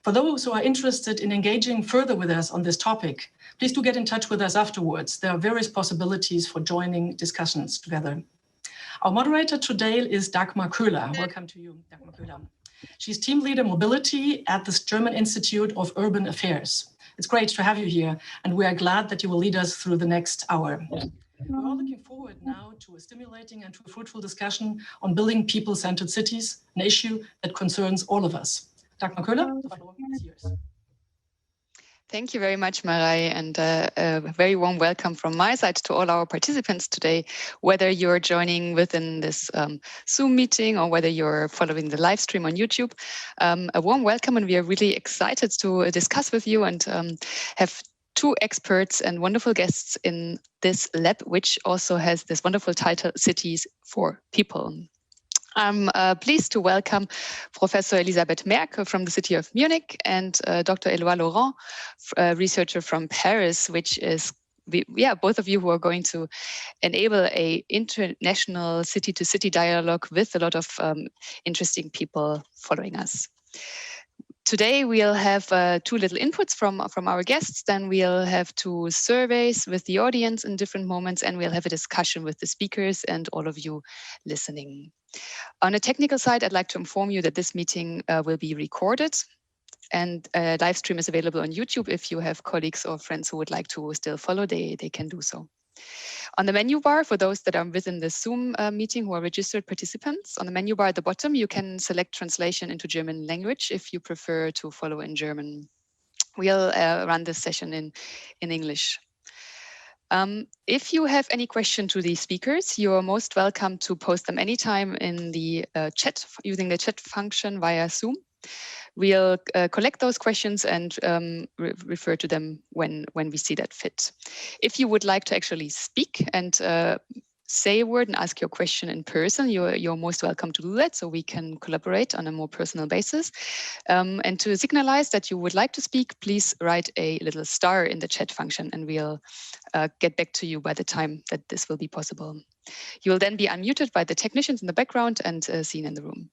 For those who are interested in engaging further with us on this topic, please do get in touch with us afterwards. There are various possibilities for joining discussions together. Our moderator today is Dagmar Köhler. Welcome to you, Dagmar Köhler. She's team leader mobility at the German Institute of Urban Affairs. It's great to have you here, and we are glad that you will lead us through the next hour. We're all looking forward now to a stimulating and to a fruitful discussion on building people-centered cities, an issue that concerns all of us. Dagmar Köhler, the floor is yours. Thank you very much, Marai, and a very warm welcome from my side to all our participants today, whether you're joining within this Zoom meeting or whether you're following the live stream on YouTube. A warm welcome, and we are really excited to discuss with you and have two experts and wonderful guests in this lab, which also has this wonderful title, Cities for People. I'm pleased to welcome Professor Elisabeth Merck from the city of Munich and Dr. Éloi Laurent, researcher from Paris, which is, both of you who are going to enable an international city-to-city dialogue with a lot of interesting people following us. Today we'll have two little inputs from our guests, then we'll have two surveys with the audience in different moments, and we'll have a discussion with the speakers and all of you listening. On a technical side, I'd like to inform you that this meeting will be recorded, and a live stream is available on YouTube. If you have colleagues or friends who would like to still follow, they can do so. On the menu bar, for those that are within the Zoom meeting who are registered participants, on the menu bar at the bottom, you can select translation into German language if you prefer to follow in German. We'll run this session in English. If you have any question to the speakers, you're most welcome to post them anytime in the chat using the chat function via Zoom. We'll collect those questions and refer to them when we see that fit. If you would like to actually speak and say a word and ask your question in person, you're most welcome to do that, so we can collaborate on a more personal basis. And to signalize that you would like to speak, please write a little star in the chat function, and we'll get back to you by the time that this will be possible. You will then be unmuted by the technicians in the background and seen in the room.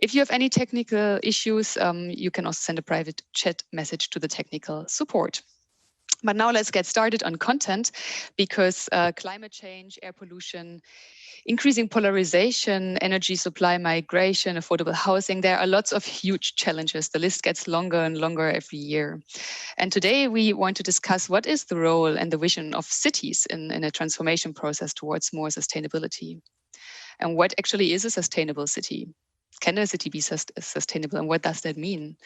If you have any technical issues, you can also send a private chat message to the technical support. But now let's get started on content, because climate change, air pollution, increasing polarization, energy supply, migration, affordable housing, there are lots of huge challenges. The list gets longer and longer every year. And today we want to discuss what is the role and the vision of cities in a transformation process towards more sustainability. And what actually is a sustainable city? Can a city be sustainable, and what does that mean?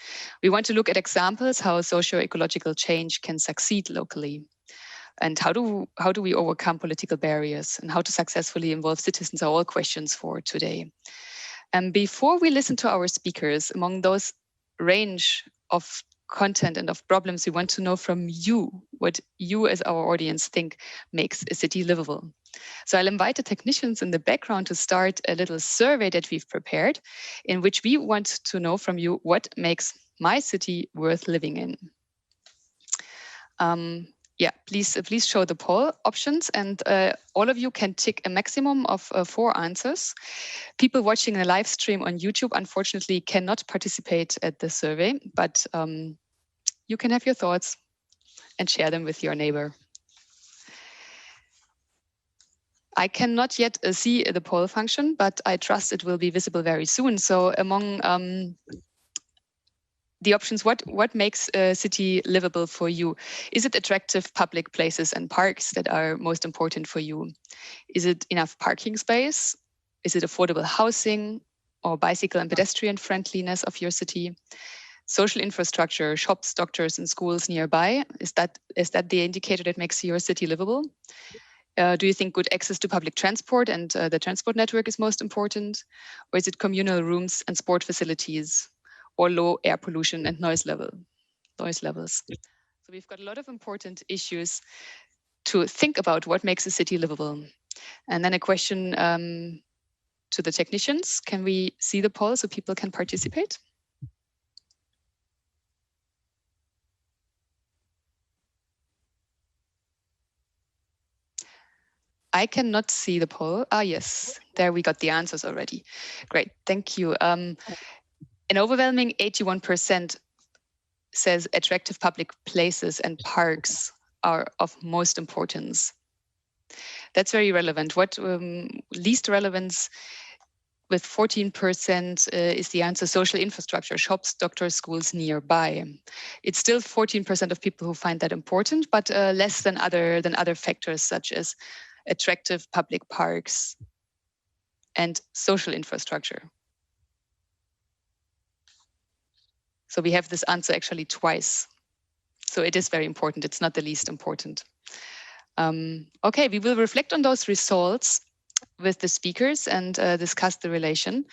We want to look at examples how socio-ecological change can succeed locally, and how do we overcome political barriers, and how to successfully involve citizens are all questions for today. And before we listen to our speakers, among those range of content and of problems, we want to know from you what you as our audience think makes a city livable. So I'll invite the technicians in the background to start a little survey that we've prepared, in which we want to know from you what makes my city worth living in. Please show the poll options, and all of you can tick a maximum of 4 answers. People watching a live stream on YouTube, unfortunately, cannot participate at the survey, but you can have your thoughts and share them with your neighbor. I cannot yet see the poll function, but I trust it will be visible very soon. So among the options, what makes a city livable for you? Is it attractive public places and parks that are most important for you? Is it enough parking space? Is it affordable housing or bicycle and pedestrian friendliness of your city? Social infrastructure, shops, doctors, and schools nearby, is that the indicator that makes your city livable? Do you think good access to public transport and the transport network is most important? Or is it communal rooms and sport facilities, or low air pollution and noise levels? So we've got a lot of important issues to think about what makes a city livable. And then a question to the technicians. Can we see the poll so people can participate? I cannot see the poll. Ah, yes, there we got the answers already. Great, thank you. An overwhelming 81% says attractive public places and parks are of most importance. That's very relevant. What least relevance with 14% is the answer social infrastructure, shops, doctors, schools nearby. It's still 14% of people who find that important, but less than other factors such as attractive public parks and social infrastructure. So we have this answer actually twice. So it is very important. It's not the least important. Okay, we will reflect on those results with the speakers and discuss the relation.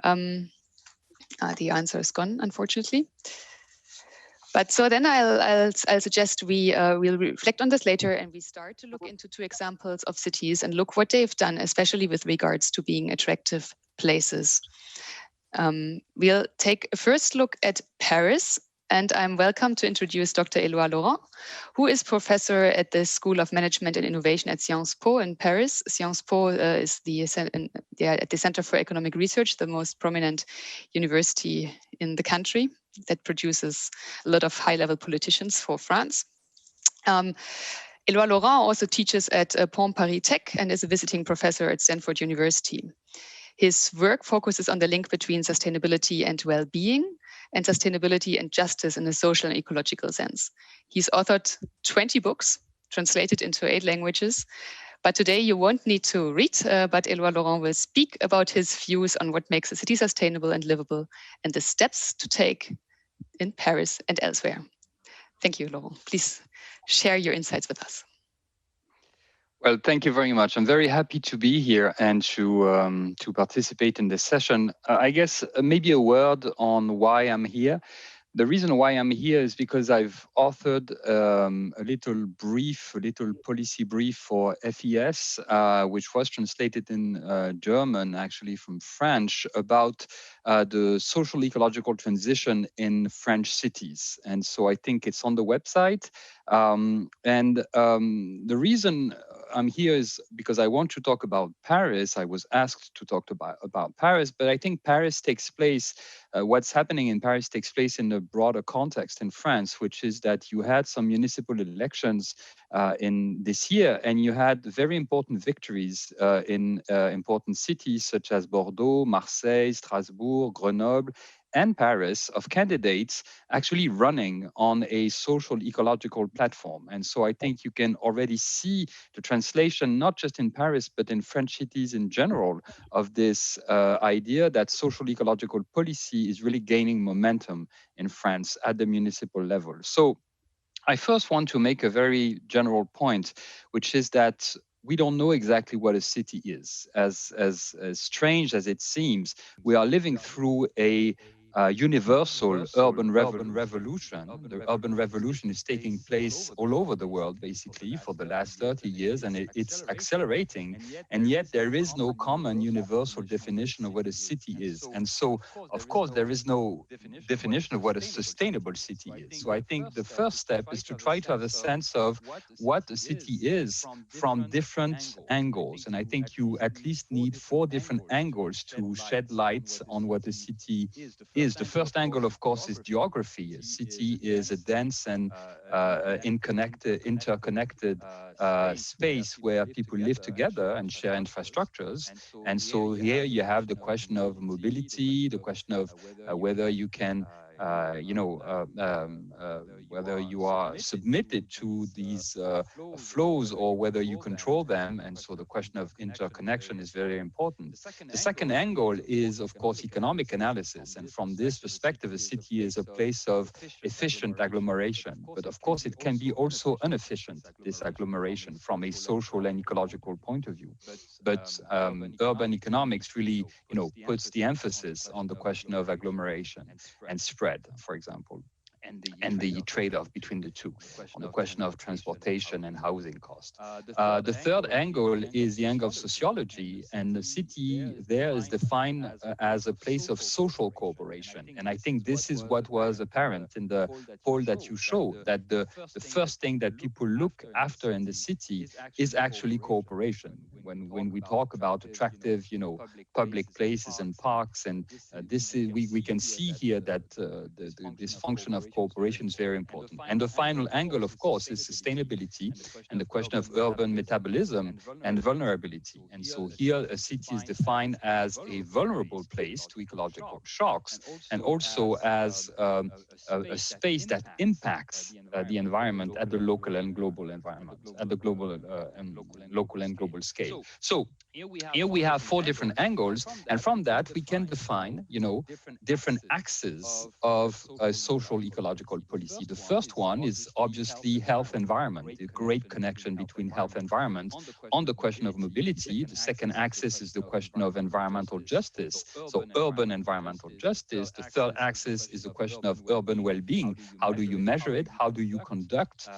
The answer is gone, unfortunately. But so then I'll suggest we'll reflect on this later, and we start to look into 2 examples of cities and look what they've done, especially with regards to being attractive places. We'll take a first look at Paris, and I'm welcome to introduce Dr. Éloi Laurent, who is professor at the School of Management and Innovation at Sciences Po in Paris. Sciences Po is at the Center for Economic Research, the most prominent university in the country that produces a lot of high-level politicians for France. Éloi Laurent also teaches at Pont Paris Tech and is a visiting professor at Stanford University. His work focuses on the link between sustainability and well-being, and sustainability and justice in a social and ecological sense. He's authored 20 books, translated into 8 languages. But today you won't need to read, but Éloi Laurent will speak about his views on what makes a city sustainable and livable and the steps to take in Paris and elsewhere. Thank you, Laurent. Please share your insights with us. Well, thank you very much. I'm very happy to be here and to participate in this session. I guess maybe a word on why I'm here. The reason why I'm here is because I've authored a little policy brief for FES, which was translated in German, actually from French, about the social ecological transition in French cities. And so I think it's on the website. The reason I'm here is because I want to talk about Paris. I was asked to talk about Paris, but I think Paris takes place, what's happening in Paris takes place in a broader context in France, which is that you had some municipal elections in this year, and you had very important victories in important cities such as Bordeaux, Marseille, Strasbourg, Grenoble, and Paris of candidates actually running on a social ecological platform. And so I think you can already see the translation, not just in Paris, but in French cities in general, of this idea that social ecological policy is really gaining momentum in France at the municipal level. So I first want to make a very general point, which is that we don't know exactly what a city is. As strange as it seems, we are living through a universal urban revolution. The urban revolution is taking place all over the world, basically, for the last 30 years, and it's accelerating. And yet there is no common universal definition of what a city is. And so, of course, there is no definition of what a sustainable city is. So I think the first step is to try to have a sense of what a city is from different angles. And I think you at least need 4 different angles to shed light on what a city is. The first angle, of course, is geography. A city is a dense and interconnected space where people live together and share infrastructures. And so here you have the question of mobility, the question of whether you can whether you are submitted to these flows or whether you control them. And so the question of interconnection is very important. The second angle is, of course, economic analysis. And from this perspective, a city is a place of efficient agglomeration. But of course, it can be also inefficient, this agglomeration, from a social and ecological point of view. But urban economics really, puts the emphasis on the question of agglomeration and spread, for example, and the trade-off between the two, on the question of transportation and housing cost. The third angle is the angle of sociology, and the city there is defined as a place of social cooperation. And I think this is what was apparent in the poll that you showed, that the first thing that people look after in the city is actually cooperation. when we talk about attractive, public places and parks, and this is we can see here that this function of cooperation is very important. And the final angle, of course, is sustainability and the question of urban metabolism and vulnerability. And so here, a city is defined as a vulnerable place to ecological shocks, and also as a space that impacts the environment at the local and global environment, at the local and global scale. So here we have four different angles, and from that we can define, different axes of a social ecological policy. The first one is obviously health environment, the great connection between health environment on the question of mobility. The second axis is the question of environmental justice, so urban environmental justice. The third axis is the question of urban well-being. How do you measure it? How do you conduct,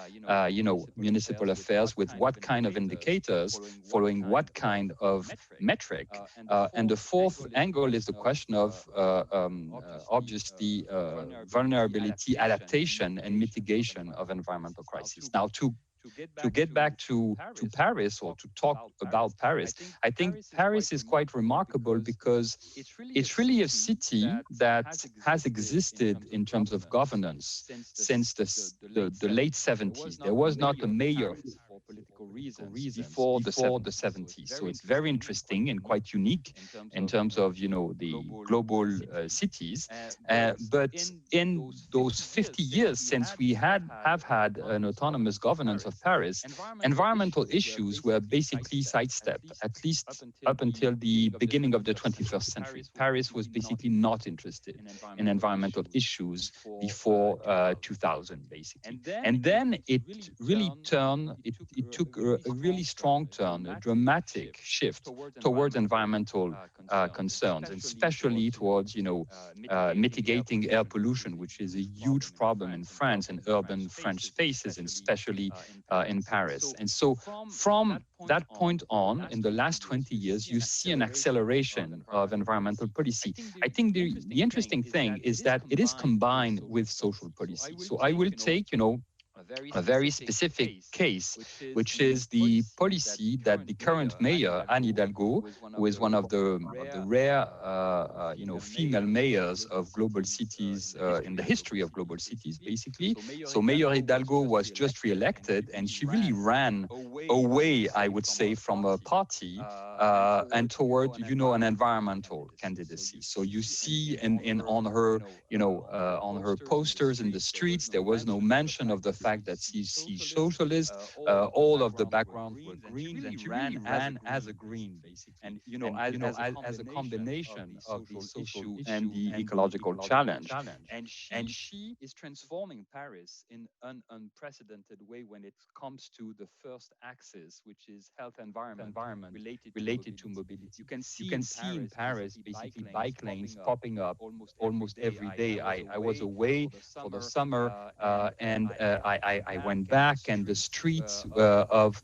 municipal affairs with what kind of indicators, following what kind of metric? And the fourth angle is the question of obviously vulnerability, adaptation, and mitigation of environmental crises. Now, to get back to Paris, or to talk about Paris, I think Paris is quite remarkable because it's really a city that has existed in terms of governance since the late 70s. There was not a mayor for political reasons before the 70s. So it's very interesting and quite unique in terms of, the global cities. But in those 50 years since we have had an autonomous governance of Paris, environmental issues were basically sidestepped, at least up until the beginning of the 21st century. Paris was basically not interested in environmental issues before 2000, basically. And then it really turned, it took a really strong turn, a dramatic shift towards environmental concerns, and especially towards, mitigating air pollution, which is a huge problem in France and urban French spaces, and especially in Paris. And so from that point on, in the last 20 years, you see an acceleration of environmental policy. I think the interesting thing is that it is combined with social policy. So I will take, a very specific case, which is the policy that the current mayor, Anne Hidalgo, who is one of the rare, female mayors of global cities in the history of global cities, basically. So Mayor Hidalgo was just re-elected, and she really ran away, I would say, from a party and toward, an environmental candidacy. So you see on her posters in the streets, there was no mention of the fact that she's socialist. All of the backgrounds were green, and she ran as a green, basically. And as a combination of the social and the ecological challenge. And she is transforming Paris in an unprecedented way when it comes to the first axis, which is health environment related to mobility. You can see in Paris basically bike lanes popping up almost every day. I was away for the summer, and I went back, and the streets of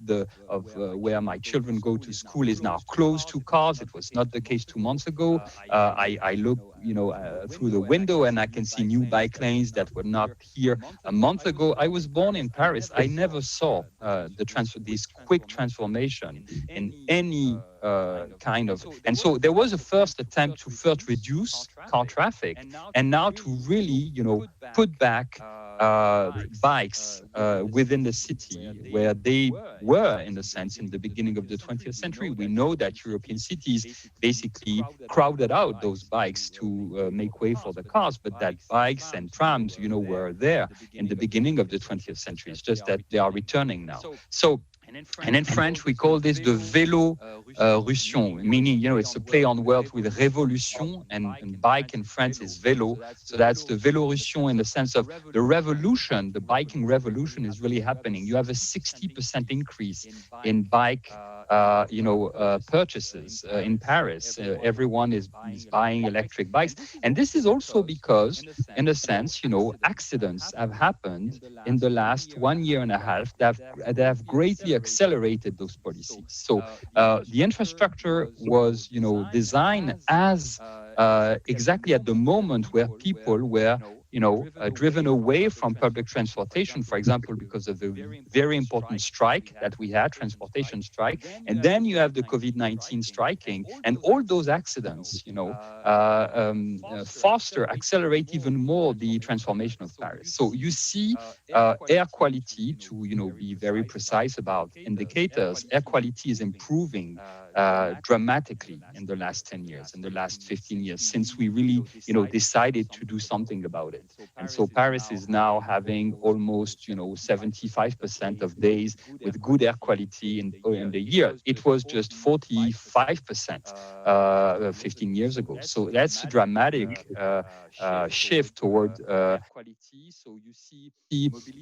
where my children go to school is now closed to cars. It was not the case 2 months ago. I look, through the window, and I can see new bike lanes that were not here a month ago. I was born in Paris. I never saw this quick transformation in any kind of. And so there was a first attempt to first reduce car traffic, and now to really, put back bikes within the city where they were, in a sense, in the beginning of the 20th century. We know that European cities basically crowded out those bikes to make way for the cars, but that bikes and trams, were there in the beginning of the 20th century. It's just that they are returning now. And in French, we call this the Vélo-Russion, meaning, it's a play on words with révolution, and bike in France is vélo. So that's the Vélo-Russion in the sense of the revolution, the biking revolution is really happening. You have a 60% increase in bike purchases in Paris. Everyone is buying electric bikes. And this is also because, in a sense, accidents have happened in the last 1 year and a half that have greatly accelerated those policies. So the infrastructure was, designed as exactly at the moment where people were driven away from public transportation, for example, because of the very important strike that we had, transportation strike. And then you have the COVID-19 striking, and all those accidents, accelerate even more the transformation of Paris. So you see air quality, to be very precise about indicators, air quality is improving dramatically in the last 10 years, in the last 15 years, since we really, decided to do something about it. And so Paris is now having almost, 75% of days with good air quality in the year. It was just 45% 15 years ago. So that's a dramatic shift toward quality. So you see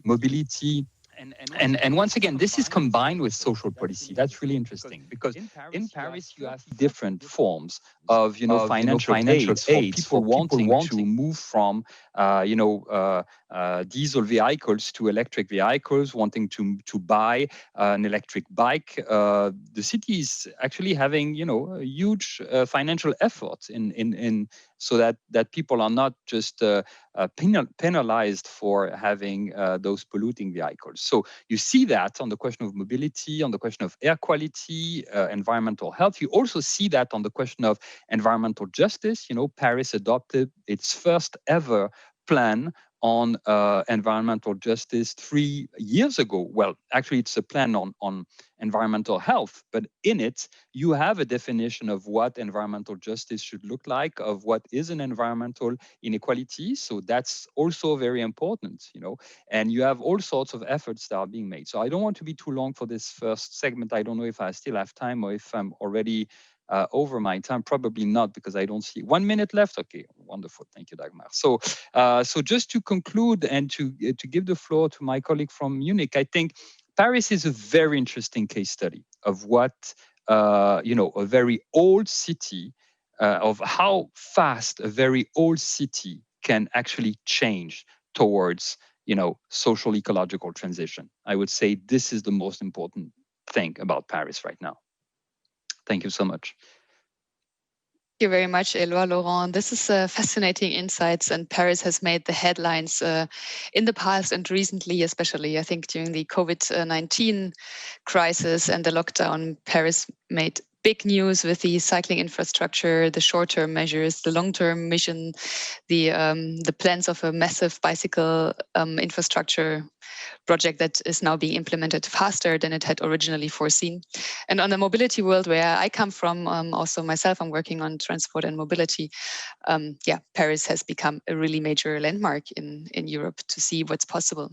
mobility. And once again, this is combined with social policy. That's really interesting, because in Paris you have different forms of financial aids for people wanting to move from diesel vehicles to electric vehicles, wanting to buy an electric bike. The city is actually having a huge financial effort in so that people are not just penalized for having those polluting vehicles. So you see that on the question of mobility, on the question of air quality, environmental health. You also see that on the question of environmental justice. Paris adopted its first ever plan on environmental justice 3 years ago. Well, actually, it's a plan on environmental health, but in it, you have a definition of what environmental justice should look like, of what is an environmental inequality. So that's also very important, and you have all sorts of efforts that are being made. So I don't want to be too long for this first segment. I don't know if I still have time or if I'm already over my time. Probably not, because I don't see 1 minute left. Okay, wonderful. Thank you, Dagmar. So just to conclude and to give the floor to my colleague from Munich, I think Paris is a very interesting case study of what, a very old city, of how fast a very old city can actually change towards, social ecological transition. I would say this is the most important thing about Paris right now. Thank you so much. Thank you very much, Éloi, Laurent. This is fascinating insights, and Paris has made the headlines in the past and recently, especially, I think, during the COVID-19 crisis and the lockdown. Paris made big news with the cycling infrastructure, the short-term measures, the long-term mission, the plans of a massive bicycle infrastructure project that is now being implemented faster than it had originally foreseen. And on the mobility world where I come from, also myself, I'm working on transport and mobility. Paris has become a really major landmark in Europe to see what's possible.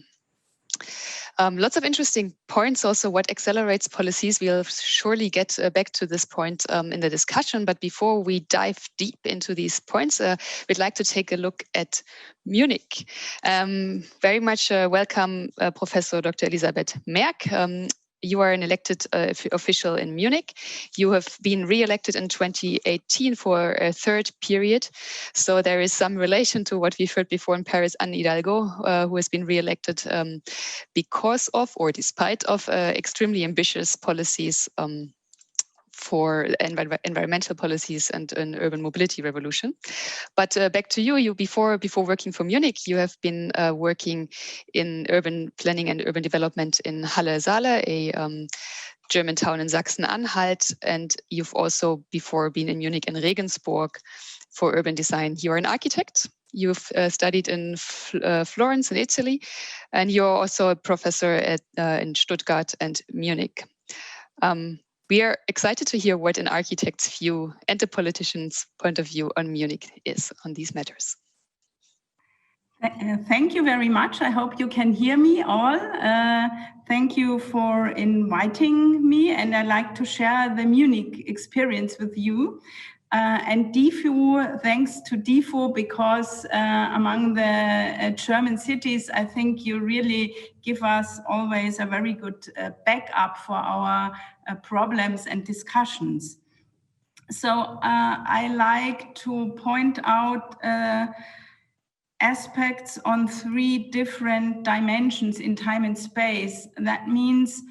Lots of interesting points also, what accelerates policies. We'll surely get back to this point in the discussion. But before we dive deep into these points, we'd like to take a look at Munich. Very much welcome, Professor Dr. Elisabeth Merck. You are an elected official in Munich. You have been re-elected in 2018 for a third period. So there is some relation to what we've heard before in Paris, Anne Hidalgo, who has been re-elected because of, or despite of, extremely ambitious policies for environmental policies and an urban mobility revolution. But back to you. Before working for Munich, you have been working in urban planning and urban development in Halle-Saale, a German town in Sachsen-Anhalt, and you've also before been in Munich and Regensburg for urban design. You're an architect. You've studied in Florence in Italy, and you're also a professor in Stuttgart and Munich. We are excited to hear what an architect's view and a politician's point of view on Munich is on these matters. Thank you very much. I hope you can hear me all. Thank you for inviting me, and I'd like to share the Munich experience with you. And DIFU, thanks to DIFU, because among the German cities, I think you really give us always a very good backup for our problems and discussions. So I like to point out aspects on 3 different dimensions in time and space. That means,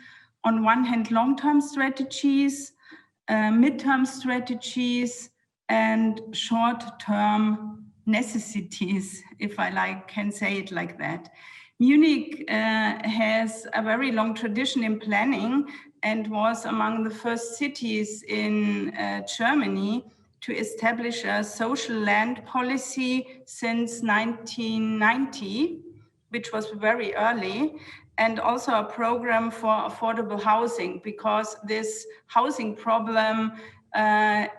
on one hand, long-term strategies, midterm strategies, and short-term necessities, if I can say it like that. Munich has a very long tradition in planning and was among the first cities in Germany to establish a social land policy since 1990, which was very early, and also a program for affordable housing, because this housing problem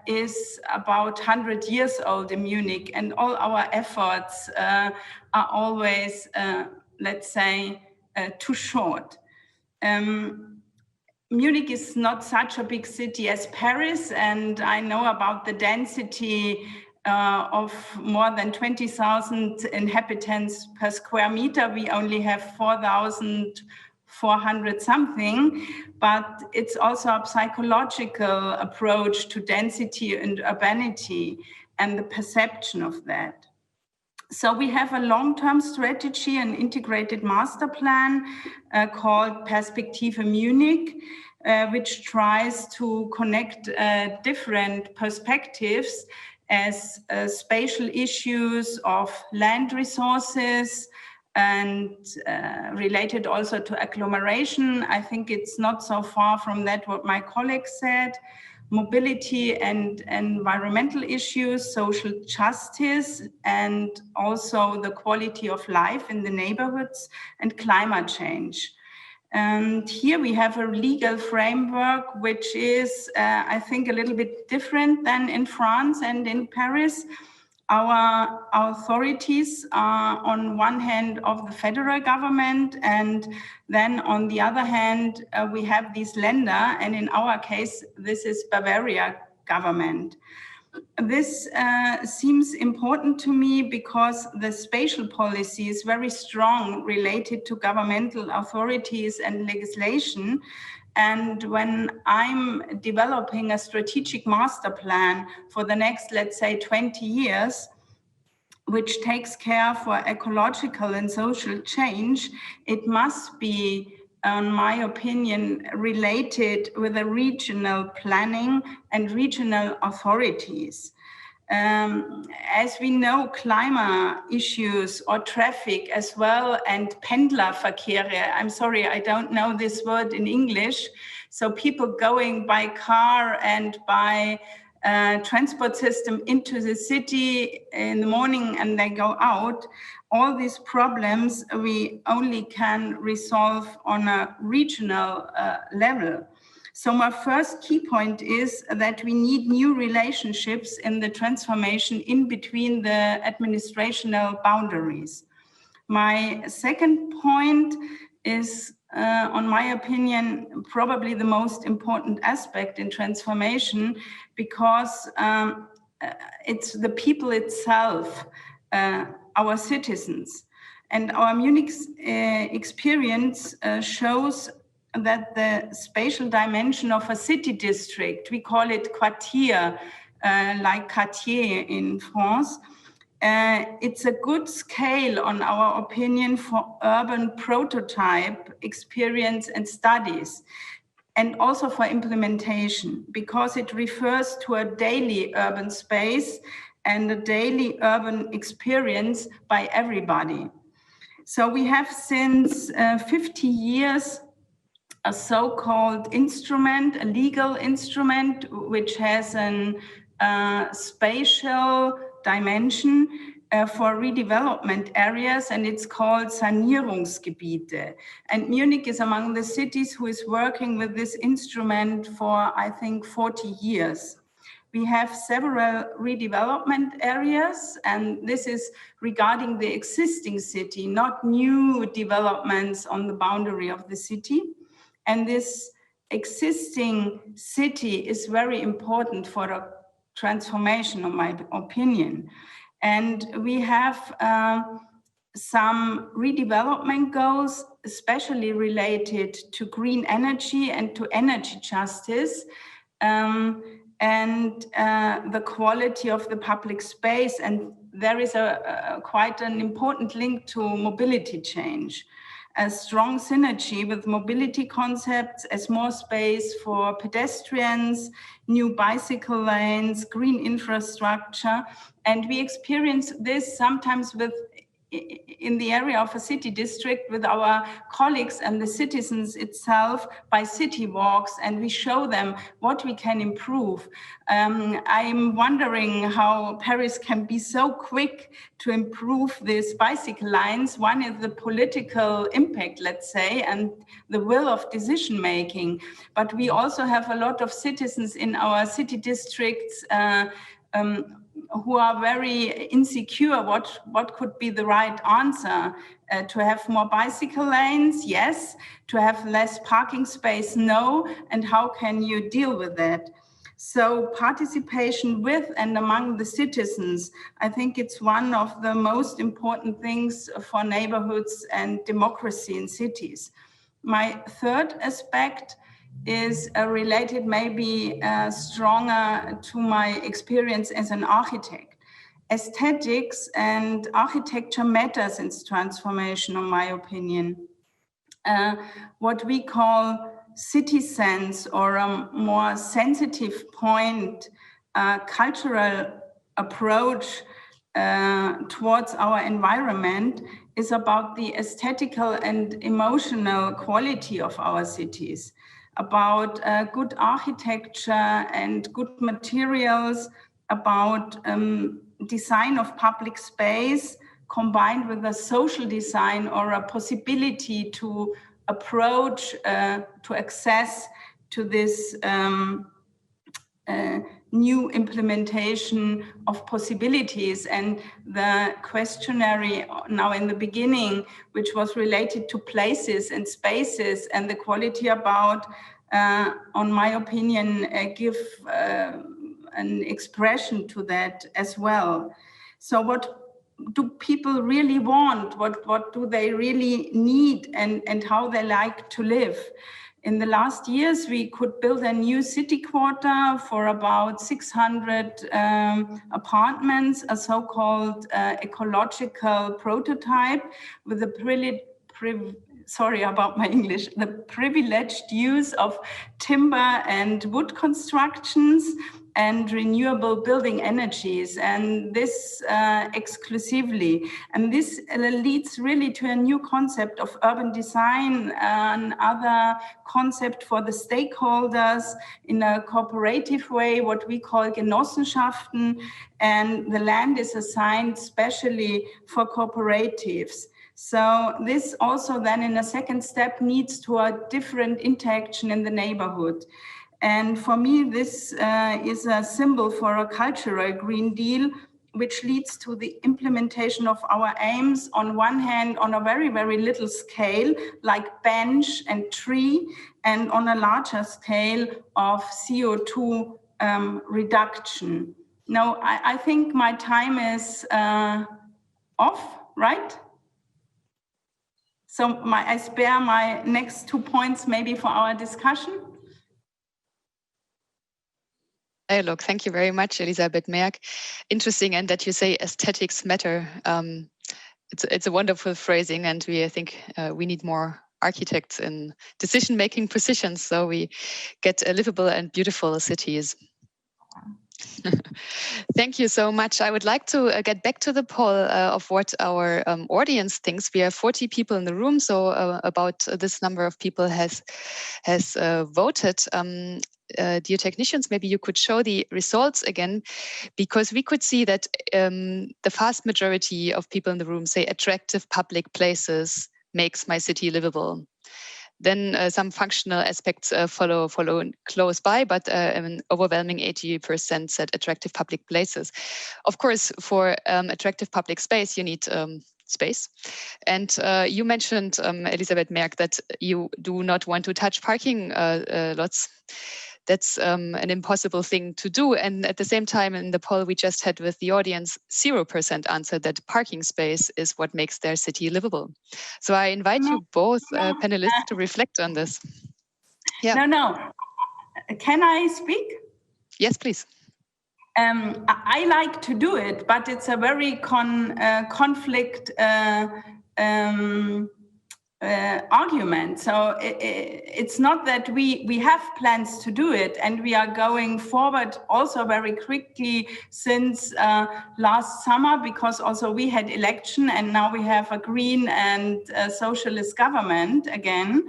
is about 100 years old in Munich, and all our efforts are always, let's say, too short. Munich is not such a big city as Paris, and I know about the density of more than 20,000 inhabitants per square meter. We only have 4,400 something, but it's also a psychological approach to density and urbanity and the perception of that. So we have a long-term strategy, an integrated master plan called Perspektive Munich, which tries to connect different perspectives as spatial issues of land resources and related also to agglomeration. I think it's not so far from that what my colleague said. Mobility and environmental issues, social justice, and also the quality of life in the neighborhoods, and climate change. And here we have a legal framework which is, I think, a little bit different than in France and in Paris. Our authorities are on one hand of the federal government, and then on the other hand, we have these Länder, and in our case, this is Bavaria government. This seems important to me because the spatial policy is very strong related to governmental authorities and legislation. And when I'm developing a strategic master plan for the next, let's say, 20 years, which takes care for ecological and social change, it must be, in my opinion, related with the regional planning and regional authorities. As we know, climate issues or traffic as well, and Pendlerverkehre, I'm sorry, I don't know this word in English. So people going by car and by transport system into the city in the morning and they go out, all these problems we only can resolve on a regional level. So my first key point is that we need new relationships in the transformation in between the administrational boundaries. My second point is, on my opinion, probably the most important aspect in transformation, because it's the people itself, our citizens. And our Munich experience shows that the spatial dimension of a city district, we call it quartier, like quartier in France, it's a good scale, on our opinion, for urban prototype experience and studies, and also for implementation, because it refers to a daily urban space and a daily urban experience by everybody. So we have since 50 years a so-called instrument, a legal instrument, which has a spatial dimension for redevelopment areas, and it's called Sanierungsgebiete. And Munich is among the cities who is working with this instrument for, I think, 40 years. We have several redevelopment areas, and this is regarding the existing city, not new developments on the boundary of the city. And this existing city is very important for the transformation, in my opinion. And we have some redevelopment goals, especially related to green energy and to energy justice, and the quality of the public space. And there is quite an important link to mobility change. a strong synergy with mobility concepts as more space for pedestrians, new bicycle lanes, green infrastructure. And we experience this sometimes in the area of a city district with our colleagues and the citizens itself by city walks, and we show them what we can improve. I'm wondering how Paris can be so quick to improve these bicycle lines. One is the political impact, let's say, and the will of decision making. But we also have a lot of citizens in our city districts who are very insecure what could be the right answer. To have more bicycle lanes, yes. To have less parking space, no. And how can you deal with that? So participation with and among the citizens, I think it's one of the most important things for neighborhoods and democracy in cities. My third aspect is related maybe stronger to my experience as an architect. Aesthetics and architecture matters in transformation, in my opinion. What we call city sense, or a more sensitive point, cultural approach towards our environment is about the aesthetical and emotional quality of our cities, about good architecture and good materials, about design of public space combined with a social design or a possibility to approach, to access to this new implementation of possibilities. And the questionnaire now in the beginning, which was related to places and spaces and the quality about, on my opinion, give an expression to that as well. So what do people really want? What do they really need, and how they like to live? In the last years, we could build a new city quarter for about 600 apartments, a so-called ecological prototype with the sorry about my English, the privileged use of timber and wood constructions and renewable building energies, and this exclusively. And this leads really to a new concept of urban design, another concept for the stakeholders in a cooperative way, what we call Genossenschaften, and the land is assigned specially for cooperatives. So this also then in a second step needs to a different interaction in the neighborhood. And for me, this is a symbol for a cultural Green Deal, which leads to the implementation of our aims, on one hand, on a very, very little scale, like bench and tree, and on a larger scale of CO2 reduction. Now, I think my time is off, right? So I spare my next 2 points maybe for our discussion. Dialogue. Thank you very much, Elisabeth Merck. Interesting, and that you say aesthetics matter. It's a wonderful phrasing, and I think we need more architects in decision-making positions so we get livable and beautiful cities. Thank you so much. I would like to get back to the poll of what our audience thinks. We have 40 people in the room, so about this number of people has voted. Dear technicians, maybe you could show the results again, because we could see that the vast majority of people in the room say attractive public places makes my city livable. Then some functional aspects follow close by, but an overwhelming 80% said attractive public places. Of course, for attractive public space, you need space. And you mentioned, Elisabeth Merck, that you do not want to touch parking lots. That's an impossible thing to do. And at the same time, in the poll we just had with the audience, 0% answered that parking space is what makes their city livable. So I invite you both panelists to reflect on this. Yeah. No. Can I speak? Yes, please. I like to do it, but it's a very conflict argument. So it's not that we have plans to do it, and we are going forward also very quickly since last summer, because also we had election and now we have a green and socialist government again.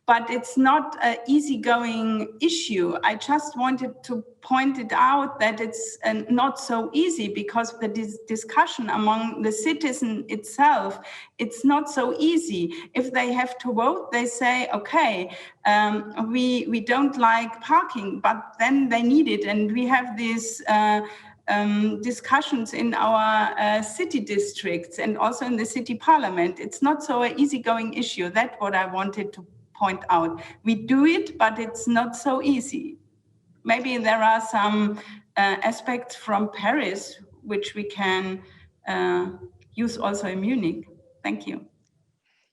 But it's not an easygoing issue. I just wanted to point it out that it's not so easy, because the discussion among the citizen itself, it's not so easy. If they have to vote, they say, okay, we don't like parking, but then they need it. And we have these discussions in our city districts and also in the city parliament. It's not so an easygoing issue. That's what I wanted to point out. We do it, but it's not so easy. Maybe there are some aspects from Paris which we can use also in Munich. Thank you.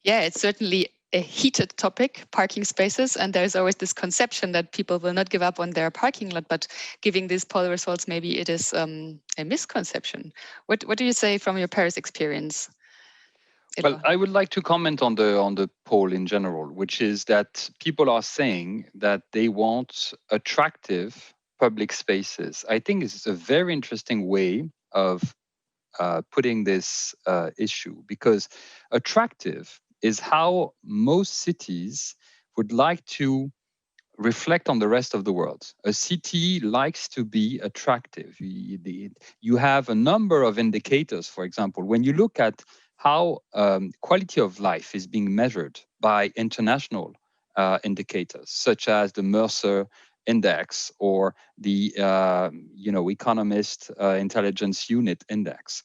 Yeah, it's certainly a heated topic, parking spaces, and there's always this conception that people will not give up on their parking lot, but giving these poll results, maybe it is a misconception. What do you say from your Paris experience? Well, I would like to comment on the poll in general, which is that people are saying that they want attractive public spaces. I think it's a very interesting way of putting this issue, because attractive is how most cities would like to reflect on the rest of the world. A city likes to be attractive. You have a number of indicators. For example, when you look at how quality of life is being measured by international indicators, such as the Mercer Index or the Economist Intelligence Unit Index,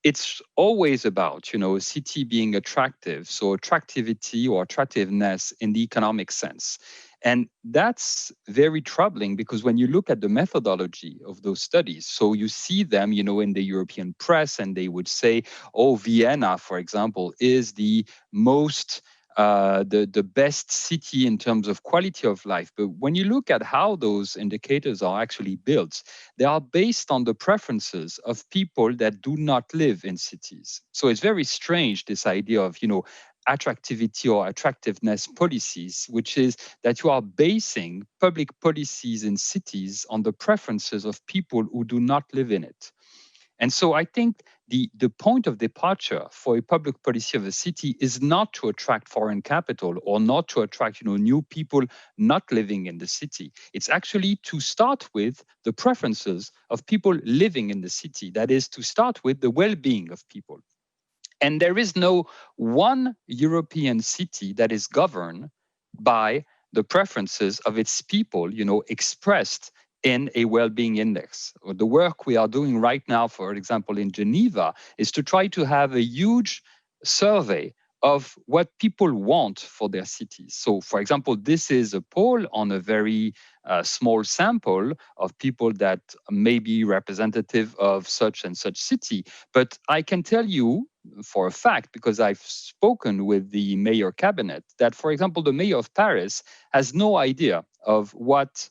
it's always about a city being attractive, so attractivity or attractiveness in the economic sense. And that's very troubling, because when you look at the methodology of those studies, so you see them, in the European press, and they would say, oh, Vienna, for example, is the most the best city in terms of quality of life. But when you look at how those indicators are actually built, they are based on the preferences of people that do not live in cities. So it's very strange, this idea of, attractivity or attractiveness policies, which is that you are basing public policies in cities on the preferences of people who do not live in it. And so I think the point of departure for a public policy of a city is not to attract foreign capital or not to attract new people not living in the city. It's actually to start with the preferences of people living in the city. That is, to start with the well-being of people. And there is no one European city that is governed by the preferences of its people, expressed in a well-being index. The work we are doing right now, for example, in Geneva, is to try to have a huge survey of what people want for their cities. So, for example, this is a poll on a very small sample of people that may be representative of such and such city. But I can tell you for a fact, because I've spoken with the mayor cabinet, that, for example, the mayor of Paris has no idea of what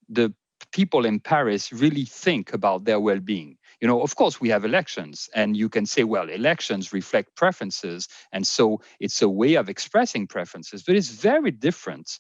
the people in Paris really think about their well-being. Of course, we have elections, and you can say, well, elections reflect preferences, and so it's a way of expressing preferences. But it's very different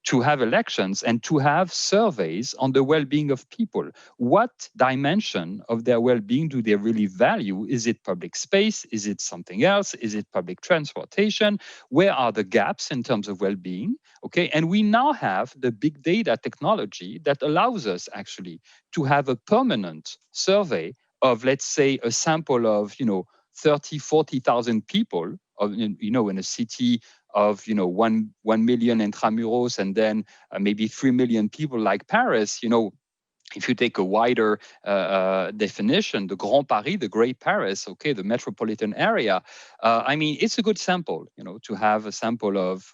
to have elections and to have surveys on the well-being of people. What dimension of their well-being do they really value? Is it public space? Is it something else? Is it public transportation? Where are the gaps in terms of well-being? Okay, and we now have the big data technology that allows us actually to have a permanent survey of, let's say, a sample of 30, 40,000 people of, in a city of 1 million intramuros, and then maybe 3 million people like Paris. If you take a wider definition, the Grand Paris, the Great Paris, okay, the metropolitan area, it's a good sample, to have a sample of,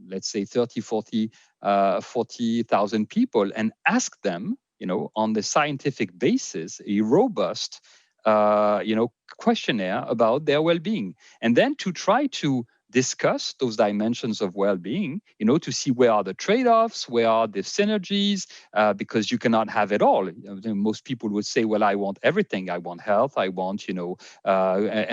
let's say, 30, 40,000 people, and ask them, on the scientific basis, a robust, questionnaire about their well-being, and then to try to discuss those dimensions of well-being, to see where are the trade-offs, where are the synergies, because you cannot have it all. Most people would say, well, I want everything. I want health, I want,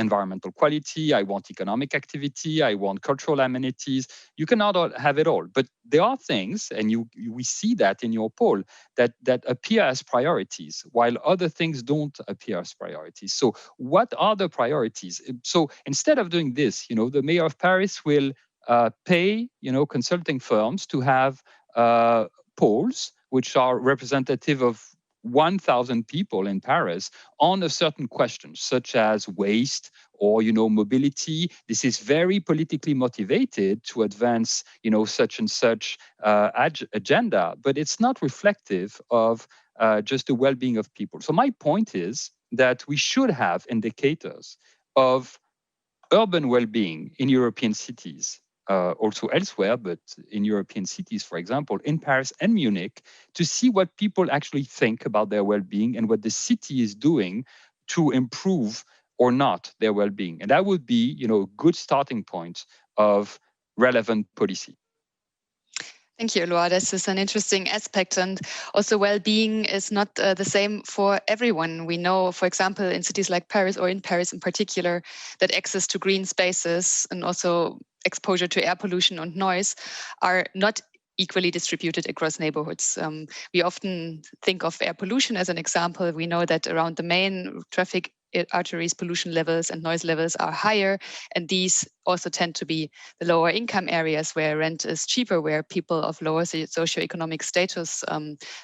environmental quality, I want economic activity, I want cultural amenities. You cannot have it all. But there are things, and we see that in your poll, that appear as priorities, while other things don't appear as priorities. So what are the priorities? So instead of doing this, the mayor of Paris will pay, consulting firms to have polls which are representative of 1,000 people in Paris on a certain question, such as waste or, mobility. This is very politically motivated to advance, such and such agenda, but it's not reflective of just the well-being of people. So my point is that we should have indicators of urban well-being in European cities, also elsewhere, but in European cities, for example, in Paris and Munich, to see what people actually think about their well-being and what the city is doing to improve or not their well-being. And that would be, a good starting point of relevant policy. Thank you, Eloi. This is an interesting aspect, and also well-being is not the same for everyone. We know, for example, in cities like Paris, or in Paris in particular, that access to green spaces and also exposure to air pollution and noise are not equally distributed across neighborhoods. We often think of air pollution as an example. We know that around the main traffic arteries, pollution levels and noise levels are higher, and these also tend to be the lower income areas where rent is cheaper, where people of lower socioeconomic status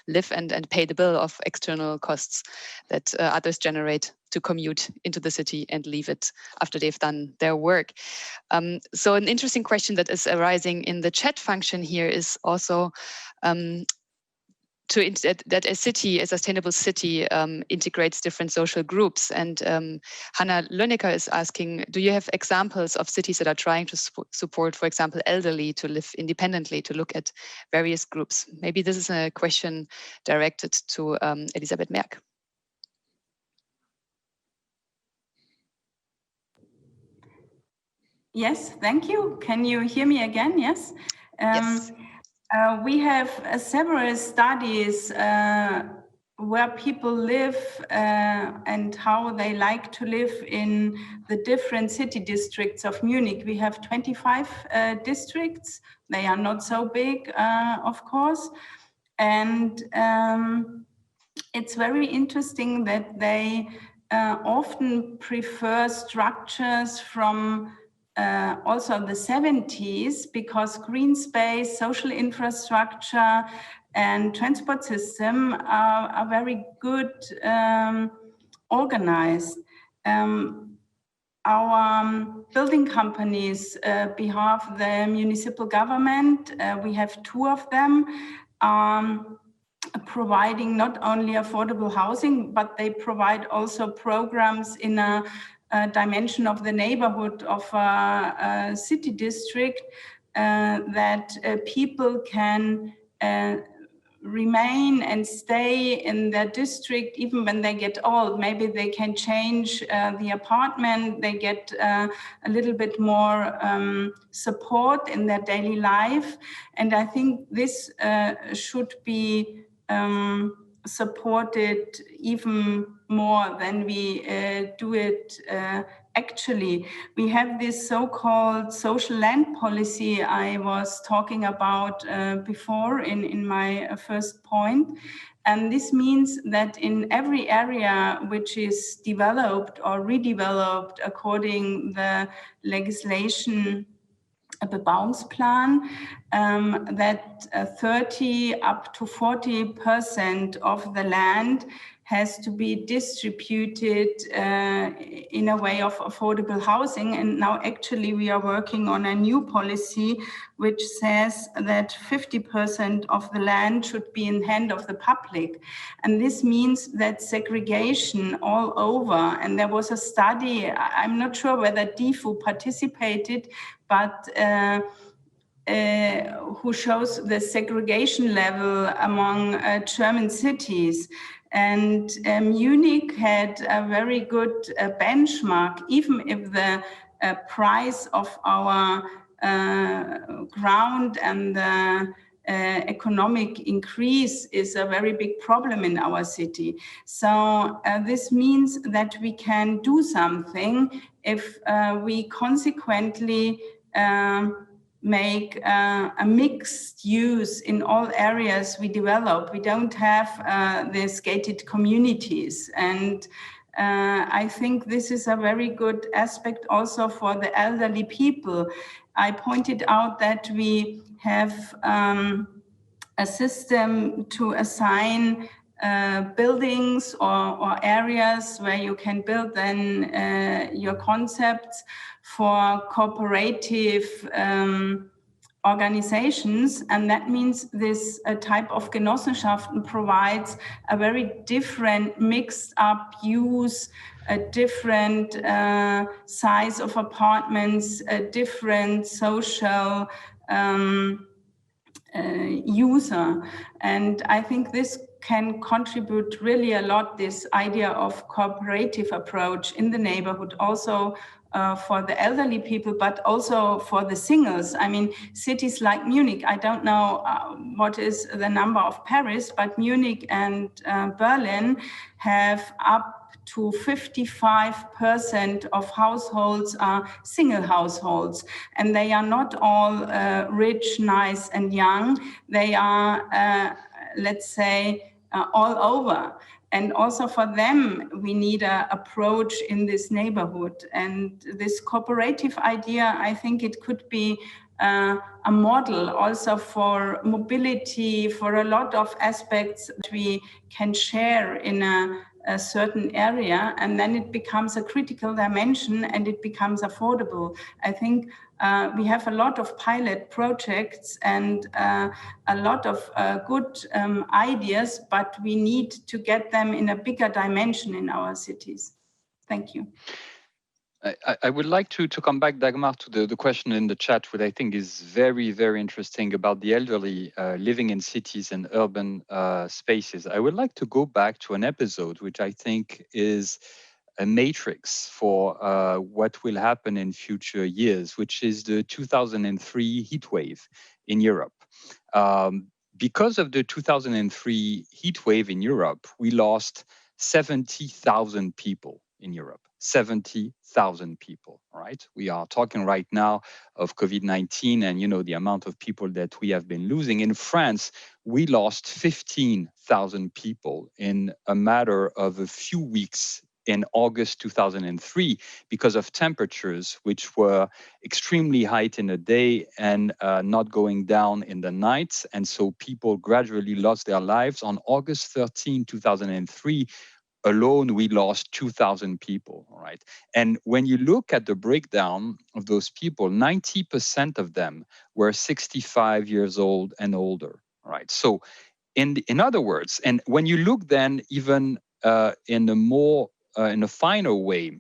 live and pay the bill of external costs that others generate to commute into the city and leave it after they've done their work. So an interesting question that is arising in the chat function here is also that a city, a sustainable city, integrates different social groups. And Hannah Lönnecker is asking, do you have examples of cities that are trying to support, for example, elderly to live independently, to look at various groups? Maybe this is a question directed to Elisabeth Merck. Yes, thank you. Can you hear me again? Yes. Yes. We have several studies where people live and how they like to live in the different city districts of Munich. We have 25 districts. They are not so big, of course. And it's very interesting that they often prefer structures from also the 70s, because green space, social infrastructure, and transport system are very good organized. Our building companies behalf the municipal government, we have 2 of them, providing not only affordable housing, but they provide also programs in a dimension of the neighborhood of a city district that people can remain and stay in their district even when they get old. Maybe they can change the apartment, they get a little bit more support in their daily life. And I think this should be supported even more than we do it actually. We have this so-called social land policy I was talking about before in my first point. And this means that in every area which is developed or redeveloped according the legislation, a Bebauungsplan, that 30 up to 40% of the land has to be distributed in a way of affordable housing. And now actually we are working on a new policy which says that 50% of the land should be in hand of the public. And this means that segregation all over, and there was a study, I'm not sure whether DIFU participated, but who shows the segregation level among German cities. And Munich had a very good benchmark, even if the price of our ground and the economic increase is a very big problem in our city. So this means that we can do something if we consequently make a mixed use in all areas we develop. We don't have these gated communities, and I think this is a very good aspect also for the elderly people. I pointed out that we have a system to assign buildings or areas where you can build then your concepts for cooperative organizations, and that means this type of Genossenschaften provides a very different mixed up use, a different size of apartments, a different social user. And I think this can contribute really a lot, this idea of cooperative approach in the neighborhood, also for the elderly people, but also for the singles. I mean, cities like Munich, I don't know what is the number of Paris, but Munich and Berlin have up to 55% of households are single households. And they are not all rich, nice, and young. They are, let's say, all over. And also for them, we need an approach in this neighborhood. And this cooperative idea, I think it could be a model also for mobility, for a lot of aspects that we can share in a certain area, and then it becomes a critical dimension and it becomes affordable. I think we have a lot of pilot projects and a lot of good ideas, but we need to get them in a bigger dimension in our cities. Thank you. I would like to come back, Dagmar, to the question in the chat, which I think is very, very interesting about the elderly living in cities and urban spaces. I would like to go back to an episode which I think is a matrix for what will happen in future years, which is the 2003 heat wave in Europe. Because of the 2003 heat wave in Europe, we lost 70,000 people in Europe. 70,000 people, right? We are talking right now of COVID-19 and, you know, the amount of people that we have been losing. In France, we lost 15,000 people in a matter of a few weeks in August 2003 because of temperatures which were extremely high in the day and not going down in the nights. And so people gradually lost their lives. On August 13, 2003, alone, we lost 2,000 people, right? And when you look at the breakdown of those people, 90% of them were 65 years old and older, right? So in other words, and when you look then even in a finer way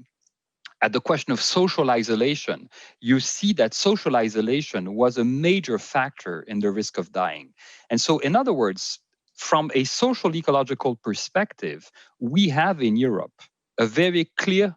at the question of social isolation, you see that social isolation was a major factor in the risk of dying. And so in other words, from a social ecological perspective, we have in Europe a very clear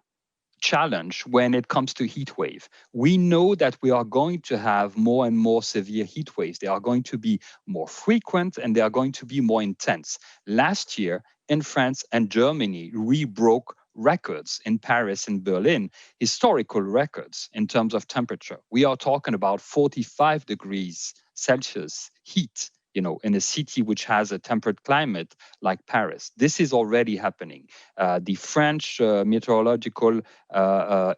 challenge when it comes to heat wave. We know that we are going to have more and more severe heat waves. They are going to be more frequent and they are going to be more intense. Last year in France and Germany, we broke records in Paris and Berlin, historical records in terms of temperature. We are talking about 45 degrees Celsius heat, you know, in a city which has a temperate climate like Paris. This is already happening. The French Meteorological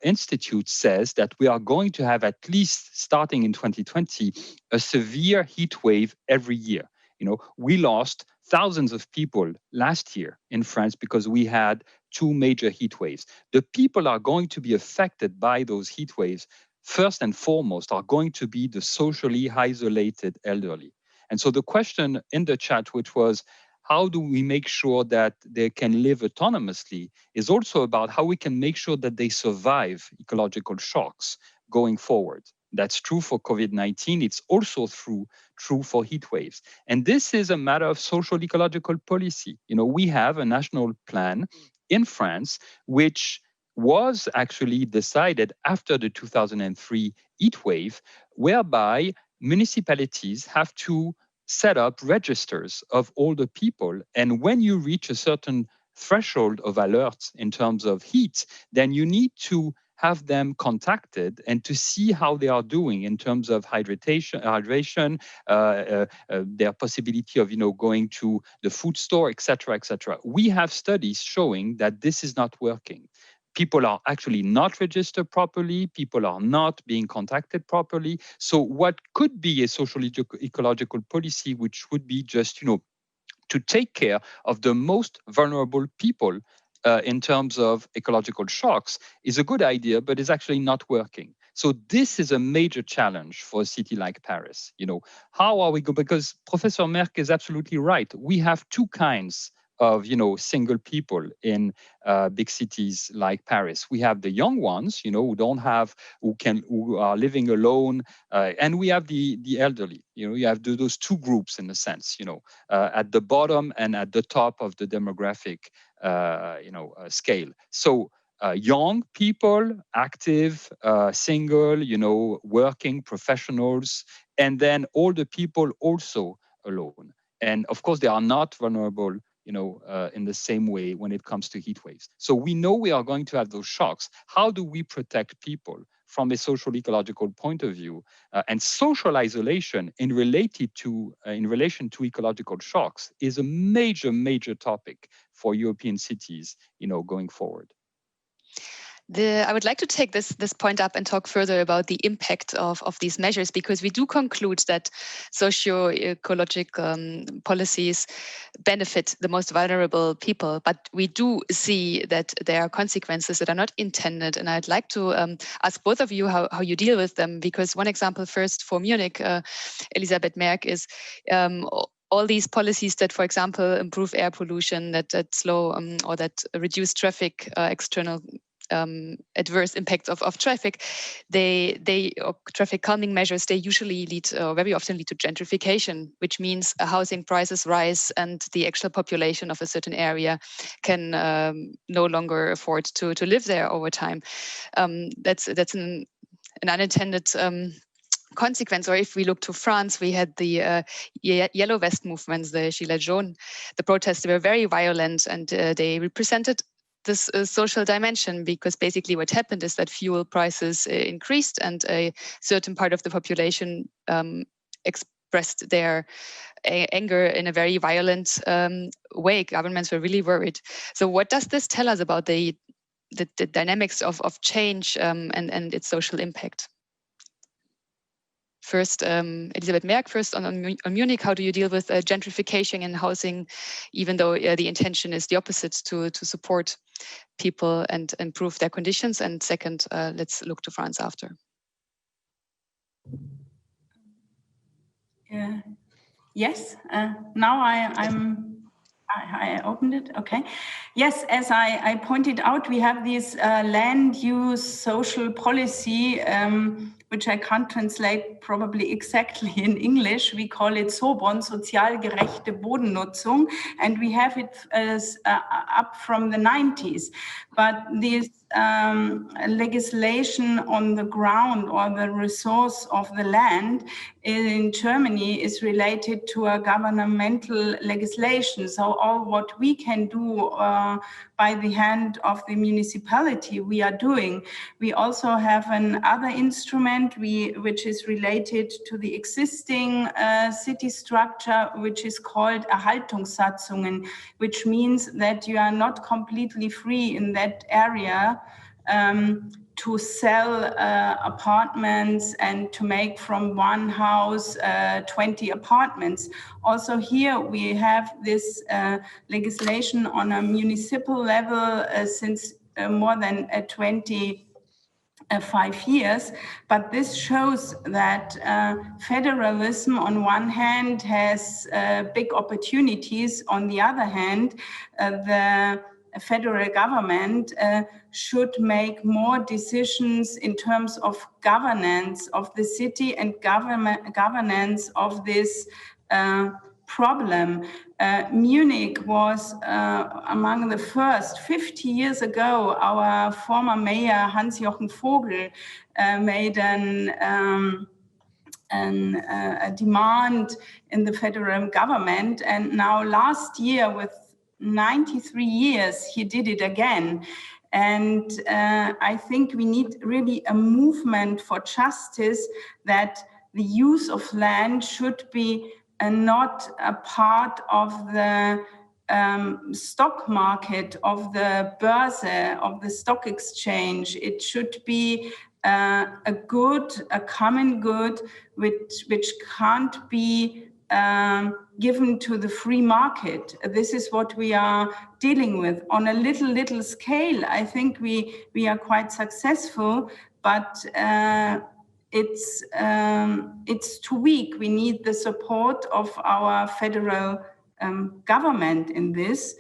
Institute says that we are going to have, at least starting in 2020, a severe heat wave every year. You know, we lost thousands of people last year in France because we had 2 major heat waves. The people are going to be affected by those heat waves, first and foremost, are going to be the socially isolated elderly. And so the question in the chat, which was, how do we make sure that they can live autonomously, is also about how we can make sure that they survive ecological shocks going forward. That's true for COVID-19. It's also true for heat waves. And this is a matter of social ecological policy. You know, we have a national plan in France which was actually decided after the 2003 heat wave, whereby municipalities have to set up registers of older people. And when you reach a certain threshold of alerts in terms of heat, then you need to have them contacted and to see how they are doing in terms of hydration, their possibility of going to the food store, etc., etc. We have studies showing that this is not working. People are actually not registered properly. People are not being contacted properly. So what could be a social ecological policy, which would be just, to take care of the most vulnerable people in terms of ecological shocks, is a good idea, but is actually not working. So this is a major challenge for a city like Paris. How are we going? Because Professor Merck is absolutely right. We have two kinds of single people in big cities like Paris. We have the young ones, who are living alone, and we have the elderly. You have those two groups in a sense. At the bottom and at the top of the demographic scale. So young people, active, single, working professionals, and then older people also alone. And of course, they are not vulnerable in the same way when it comes to heat waves. So we know we are going to have those shocks. How do we protect people from a social ecological point of view? And social isolation in relation to ecological shocks is a major, major topic for European cities, going forward. I would like to take this point up and talk further about the impact of these measures, because we do conclude that socio-ecological policies benefit the most vulnerable people, but we do see that there are consequences that are not intended. And I'd like to ask both of you how you deal with them, because one example first for Munich, Elisabeth Merck, is all these policies that, for example, improve air pollution, that slow or that reduce traffic, external adverse impacts of traffic, or traffic calming measures, they usually very often lead to gentrification, which means housing prices rise and the actual population of a certain area can no longer afford to live there over time. That's an unintended consequence. Or if we look to France, we had the yellow vest movements, the Gilets jaunes. The protests were very violent, and they represented this social dimension, because basically what happened is that fuel prices increased, and a certain part of the population expressed their anger in a very violent way. Governments were really worried. So what does this tell us about the dynamics of change and its social impact? First, Elisabeth Merck, first on Munich, how do you deal with gentrification in housing, even though the intention is the opposite, to support people and improve their conditions? And second, let's look to France after. Yes, now I opened it. Okay. Yes, as I pointed out, we have this land use social policy, which I can't translate probably exactly in English. We call it SOBON, sozial gerechte Bodennutzung, and we have it as up from the 90s. But this legislation on the ground, or the resource of the land in Germany, is related to a governmental legislation. So all what we can do by the hand of the municipality, we are doing. We also have another instrument which is related to the existing city structure, which is called Erhaltungssatzungen, which means that you are not completely free in that area to sell apartments and to make from one house 20 apartments. Also here we have this legislation on a municipal level since more than 25 years, but this shows that federalism on one hand has big opportunities. On the other hand, the federal government should make more decisions in terms of governance of the city and governance of this problem. Munich was among the first. 50 years ago, our former mayor, Hans-Jochen Vogel, made a demand in the federal government. And now last year, with 93 years, he did it again. And I think we need really a movement for justice, that the use of land should be not a part of the stock market, of the Börse, of the stock exchange. It should be a common good, which can't be given to the free market. This is what we are dealing with on a little scale. I think we are quite successful, but it's too weak. We need the support of our federal government in this.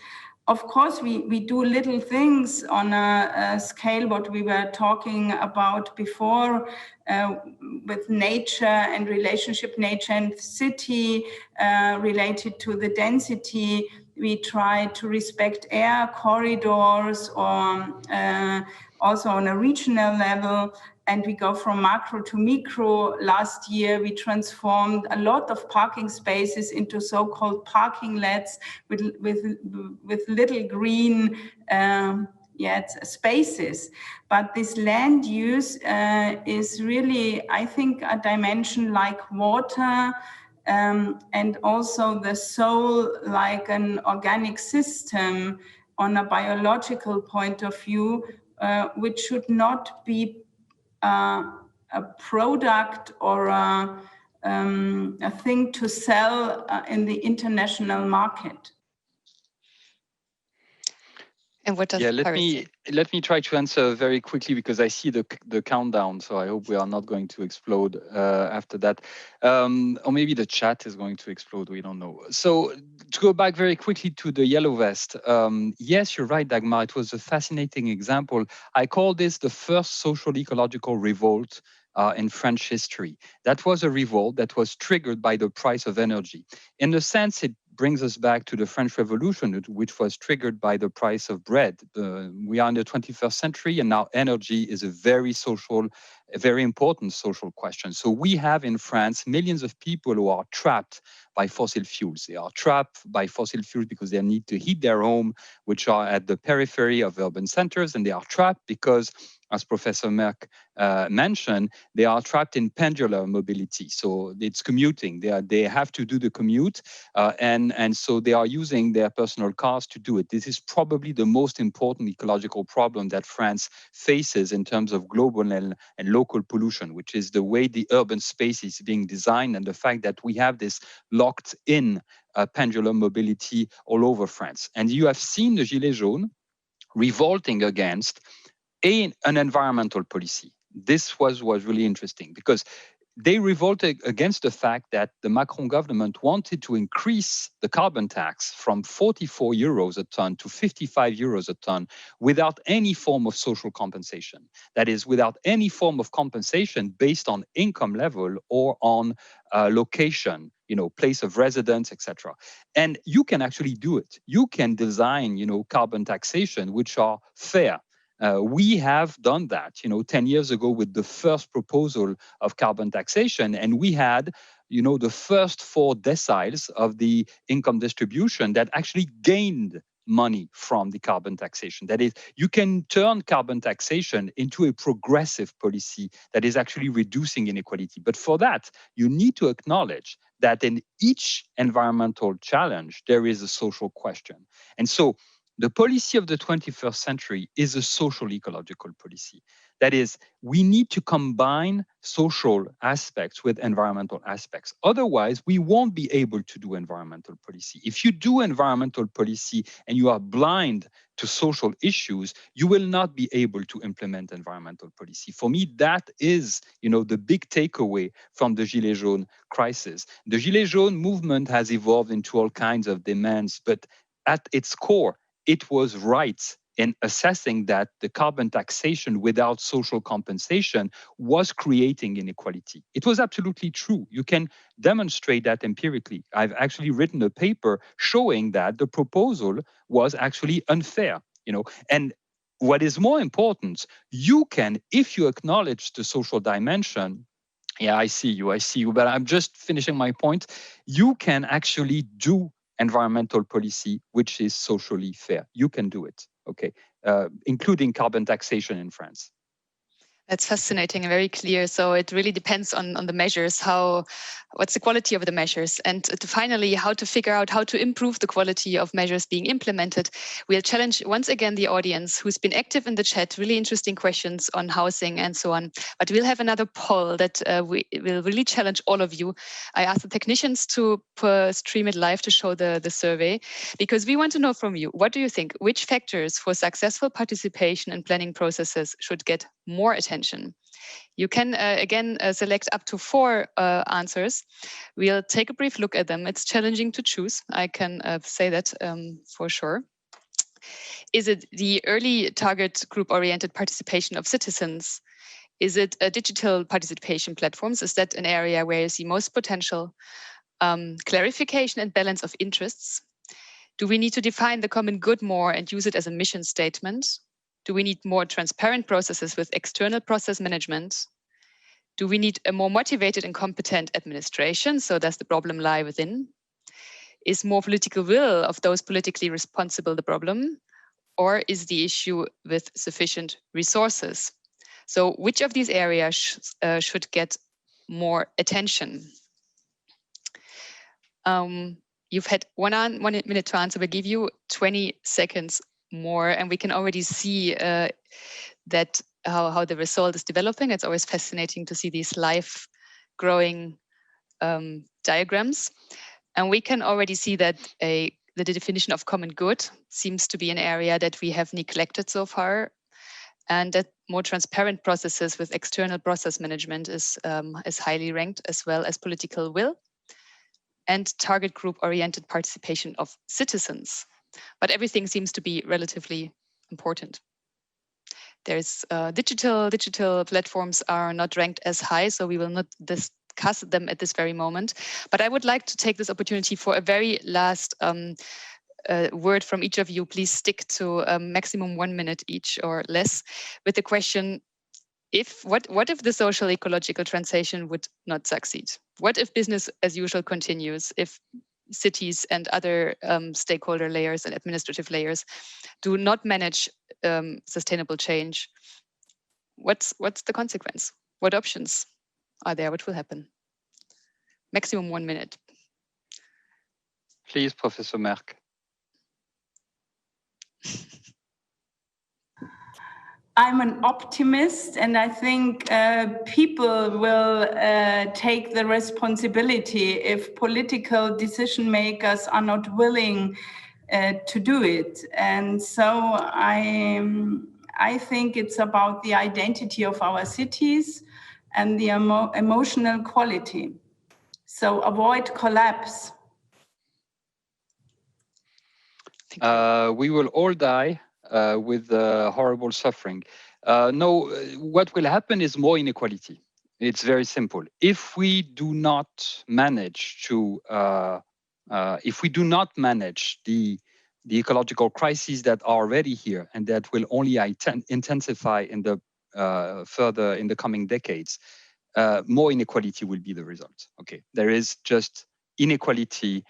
Of course, we do little things on a scale, what we were talking about before, with nature and relationship, nature and city, related to the density. We try to respect air corridors, or also on a regional level. And we go from macro to micro. Last year, we transformed a lot of parking spaces into so-called parking lots with little green spaces. But this land use is really, I think, a dimension like water, and also the soul, like an organic system on a biological point of view, which should not be a product or a thing to sell in the international market. And what does let me try to answer very quickly, because I see the countdown, so I hope we are not going to explode after that, or maybe the chat is going to explode. We don't know. So to go back very quickly to the yellow vest, yes, you're right, Dagmar. It was a fascinating example. I call this the first social ecological revolt in French history. That was a revolt that was triggered by the price of energy. In a sense, it brings us back to the French Revolution, which was triggered by the price of bread. We are in the 21st century, and now energy is a very important social question. So we have in France millions of people who are trapped by fossil fuels. They are trapped by fossil fuels because they need to heat their home, which are at the periphery of urban centers, and they are trapped because, as Professor Merck mentioned, they are trapped in pendular mobility. So it's commuting. They have to do the commute, and so they are using their personal cars to do it. This is probably the most important ecological problem that France faces in terms of global and local pollution, which is the way the urban space is being designed, and the fact that we have this locked in pendular mobility all over France. And you have seen the Gilets jaunes revolting against an environmental policy. This was really interesting, because they revolted against the fact that the Macron government wanted to increase the carbon tax from 44 euros a ton to 55 euros a ton without any form of social compensation. That is, without any form of compensation based on income level or on location, place of residence, etc. And you can actually do it. You can design, carbon taxation which are fair. We have done that, 10 years ago with the first proposal of carbon taxation, and we had, the first 4 deciles of the income distribution that actually gained money from the carbon taxation. That is, you can turn carbon taxation into a progressive policy that is actually reducing inequality. But for that, you need to acknowledge that in each environmental challenge, there is a social question. And so the policy of the 21st century is a social ecological policy. That is, we need to combine social aspects with environmental aspects. Otherwise, we won't be able to do environmental policy. If you do environmental policy and you are blind to social issues, you will not be able to implement environmental policy. For me, that is, the big takeaway from the Gilets jaunes crisis. The Gilets jaunes movement has evolved into all kinds of demands, but at its core, it was rights in assessing that the carbon taxation without social compensation was creating inequality. It was absolutely true. You can demonstrate that empirically. I've actually written a paper showing that the proposal was actually unfair, and what is more important, you can, if you acknowledge the social dimension, yeah, I see you, but I'm just finishing my point. You can actually do environmental policy which is socially fair. You can do it, okay, including carbon taxation in France. That's fascinating and very clear. So it really depends on the measures, what's the quality of the measures, and finally, how to figure out how to improve the quality of measures being implemented. We'll challenge once again the audience who's been active in the chat, really interesting questions on housing and so on. But we'll have another poll that we will really challenge all of you. I asked the technicians to stream it live to show the survey, because we want to know from you, what do you think? Which factors for successful participation in planning processes should get more attention? You can again select up to 4 answers. We'll take a brief look at them. It's challenging to choose. I can say that for sure. Is it the early target group oriented participation of citizens? Is it digital participation platforms? Is that an area where you see most potential? Clarification and balance of interests. Do we need to define the common good more and use it as a mission statement? Do we need more transparent processes with external process management? Do we need a more motivated and competent administration? So does the problem lie within? Is more political will of those politically responsible the problem? Or is the issue with sufficient resources? So which of these areas should get more attention? You've had 1 minute to answer. We'll give you 20 seconds more, and we can already see that how the result is developing. It's always fascinating to see these live growing diagrams, and we can already see that the definition of common good seems to be an area that we have neglected so far, and that more transparent processes with external process management is highly ranked, as well as political will and target group oriented participation of citizens. But everything seems to be relatively important. There's digital platforms are not ranked as high, so we will not discuss them at this very moment. But I would like to take this opportunity for a very last word from each of you. Please stick to maximum 1 minute each or less, with the question: what if the social ecological transition would not succeed? What if business as usual continues? If cities and other stakeholder layers and administrative layers do not manage sustainable change? What's the consequence? What options are there? What will happen? Maximum 1 minute. Please, Professor Merck. I'm an optimist, and I think people will take the responsibility if political decision makers are not willing to do it. And so I think it's about the identity of our cities and the emotional quality. So avoid collapse. We will all die with horrible suffering. No, what will happen is more inequality. It's very simple. If we do not manage to, the ecological crises that are already here and that will only intensify in the further in the coming decades, more inequality will be the result. Okay, there is just inequality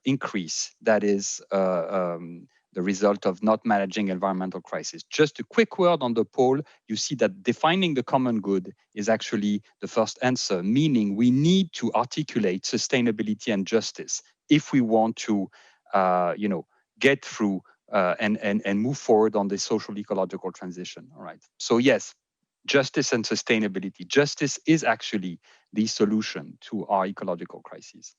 increase that is the result of not managing environmental crisis. Just a quick word on the poll. You see that defining the common good is actually the first answer, meaning we need to articulate sustainability and justice if we want to, get through and move forward on the social ecological transition. All right. So yes, justice and sustainability. Justice is actually the solution to our ecological crises.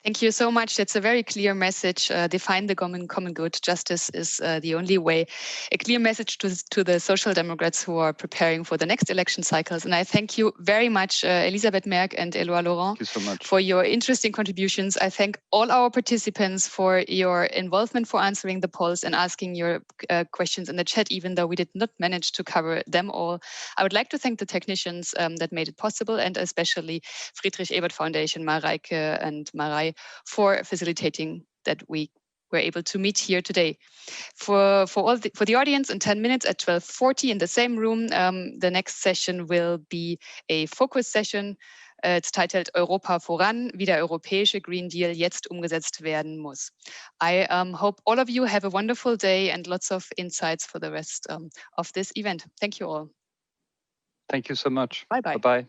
Thank you so much. That's a very clear message. Define the common good. Justice is the only way. A clear message to the Social Democrats who are preparing for the next election cycles. And I thank you very much, Elisabeth Merck and Éloi Laurent, for your interesting contributions. I thank all our participants for your involvement, for answering the polls and asking your questions in the chat, even though we did not manage to cover them all. I would like to thank the technicians that made it possible, and especially Friedrich Ebert Foundation, Mareike and Marij, for facilitating that we were able to meet here today. For the audience, in 10 minutes at 12:40 in the same room, the next session will be a focus session. It's titled Europa voran, wie der europäische Green Deal jetzt umgesetzt werden muss. I hope all of you have a wonderful day and lots of insights for the rest of this event. Thank you all. Thank you so much. Bye-bye. Bye-bye.